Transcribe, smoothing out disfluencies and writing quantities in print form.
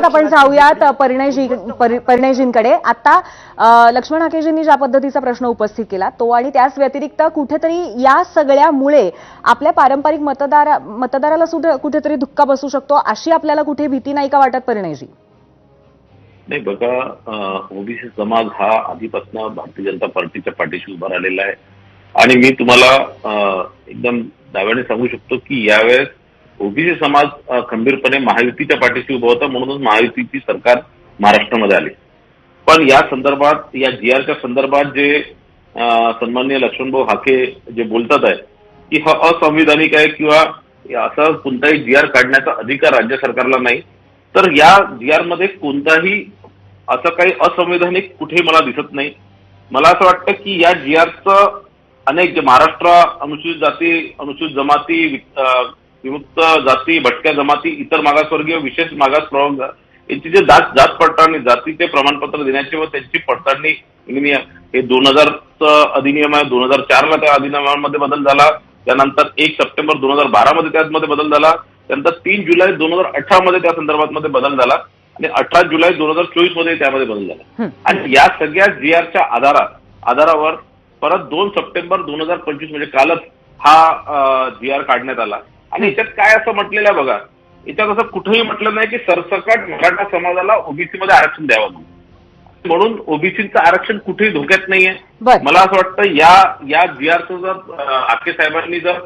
संदर्भात आपण जाऊयात परिणयजींकडे. आता लक्ष्मण हाकेजींनी ज्या पद्धतीचा प्रश्न उपस्थित केला तो आणि त्याच व्यतिरिक्त कुठेतरी या सगळ्यामुळे आपल्या पारंपरिक मतदाराला सुद्धा कुठेतरी धक्का बसू शकतो, अशी आपल्याला कुठे भीती नाही का वाटत परिणयजी? नाही बघा, ओबीसी समाज हा आधीपासून भारतीय जनता पार्टीच्या पाठीशी उभा राहिलेला आहे आणि मी तुम्हाला एकदम दाव्याने सांगू शकतो की यावेळेस ओबीसी समाज खंबीरपणे महायुतीच्या पाठीशी उभा होता, म्हणूनच महायुतीची सरकार महाराष्ट्रामध्ये आली. पण या संदर्भात, या जीआरच्या संदर्भात जे सन्माननीय लक्ष्मणभाऊ हाके जे बोलतात आहे की हा असंविधानिक आहे किंवा असं कोणताही जीआर काढण्याचा अधिकार राज्य सरकारला नाही, तर या जीआर मध्ये कोणताही असं काही असंवैधानिक कुठेही मला दिसत नाही. मला असं वाटतं की या जीआरचं अनेक जे महाराष्ट्र अनुसूचित जाती, अनुसूचित जमाती, विमुक्त जाती, भटक्या जमाती, इतर मागासवर्गीय, विशेष मागास प्रवर्ग यांची जे जात पडताळणी, जातीचे प्रमाणपत्र देण्याचे व त्यांची पडताळणी हे 2000चं अधिनियम आहे. 2004ला त्या अधिनियमामध्ये बदल झाला. त्यानंतर 1 सप्टेंबर 2012 मध्ये त्यामध्ये बदल झाला. त्यानंतर 3 जुलै 2018 मध्ये त्या संदर्भात मध्ये बदल झाला आणि 18 जुलै 2024 मध्ये त्यामध्ये बदल झाला. आणि या सगळ्या जीआरच्या आधारावर परत 2 सप्टेंबर 2025 म्हणजे कालच हा जीआर काढण्यात आला. आणि याच्यात काय असं म्हटलेलं आहे बघा, याच्यात असं कुठेही म्हटलं नाही की सरसकट मराठा समाजाला ओबीसी मध्ये आरक्षण द्यावं म्हणून ओबीसीचं आरक्षण कुठेही धोक्यात नाहीये. मला असं वाटतं या जीआरचं जर आके साहेबांनी जर